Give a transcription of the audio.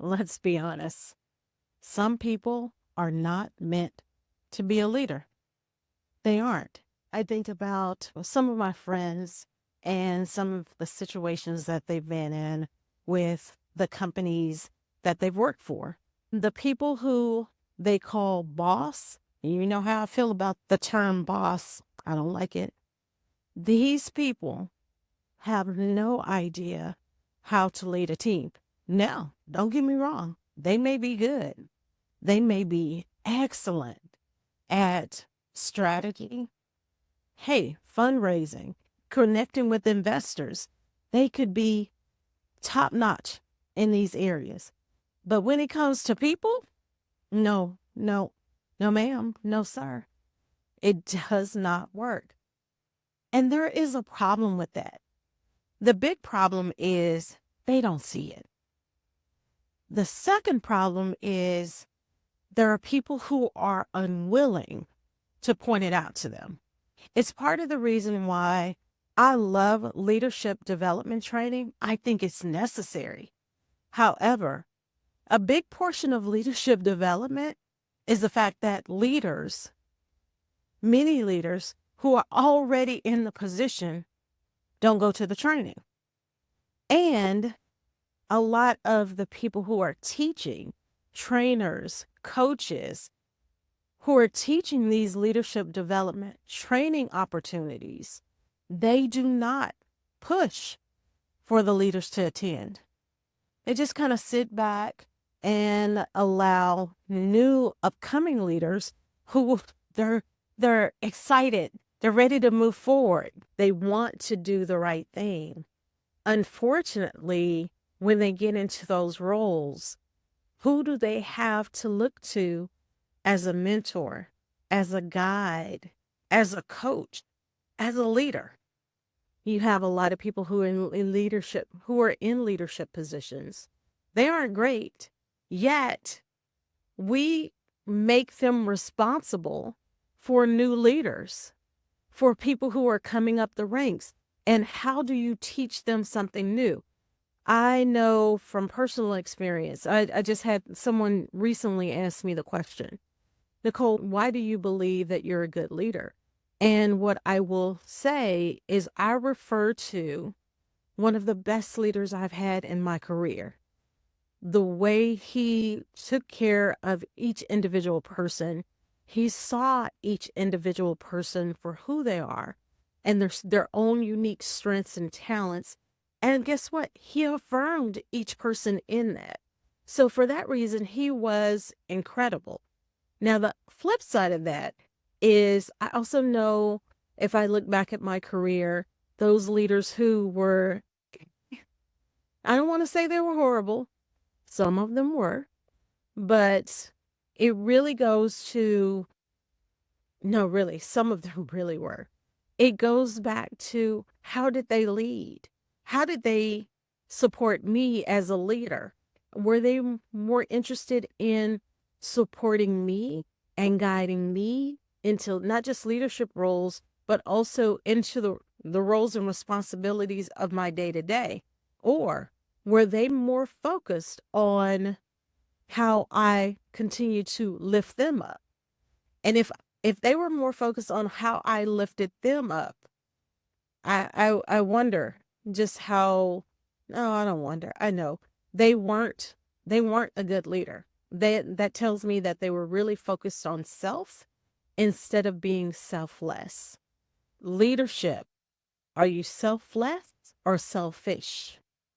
let's be honest. Some people are not meant to be a leader. They aren't. I think about some of my friends and some of the situations that they've been in with the companies that they've worked for. The people who they call boss, you know how I feel about the term boss. I don't like it. These people have no idea how to lead a team. Now, don't get me wrong. They may be good. They may be excellent at strategy. Hey, fundraising, connecting with investors. They could be top notch in these areas. But when it comes to people, no, no, no, ma'am, no, sir. It does not work. And there is a problem with that. The big problem is they don't see it. The second problem is there are people who are unwilling to point it out to them. It's part of the reason why I love leadership development training. I think it's necessary. However, a big portion of leadership development is the fact that leaders, many leaders who are already in the position, don't go to the training. And a lot of the people who are teaching, trainers, coaches, who are teaching these leadership development training opportunities, they do not push for the leaders to attend. They just kind of sit back and allow new upcoming leaders who they're excited. They're ready to move forward. They want to do the right thing. Unfortunately, when they get into those roles, who do they have to look to as a mentor, as a guide, as a coach, as a leader? You have a lot of people who are in leadership, who are in leadership positions. They aren't great, yet we make them responsible for new leaders, for people who are coming up the ranks. And how do you teach them something new? I know from personal experience, I just had someone recently ask me the question, Nicole, why do you believe that you're a good leader? And what I will say is I refer to one of the best leaders I've had in my career. The way he took care of each individual person, he saw each individual person for who they are and their own unique strengths and talents. And guess what? He affirmed each person in that. So for that reason, he was incredible. Now, the flip side of that is I also know, if I look back at my career, those leaders who were, I don't want to say they were horrible. Some of them were, but it really goes to, no, really, some of them really were. It goes back to, how did they lead? How did they support me as a leader? Were they more interested in supporting me and guiding me into not just leadership roles, but also into the roles and responsibilities of my day to day? Or were they more focused on how I continue to lift them up? And if they were more focused on how I lifted them up, I wonder just how, no, I don't wonder. I know they weren't they weren't a good leader. That tells me that they were really focused on self instead of being selfless. Leadership, are you selfless or selfish?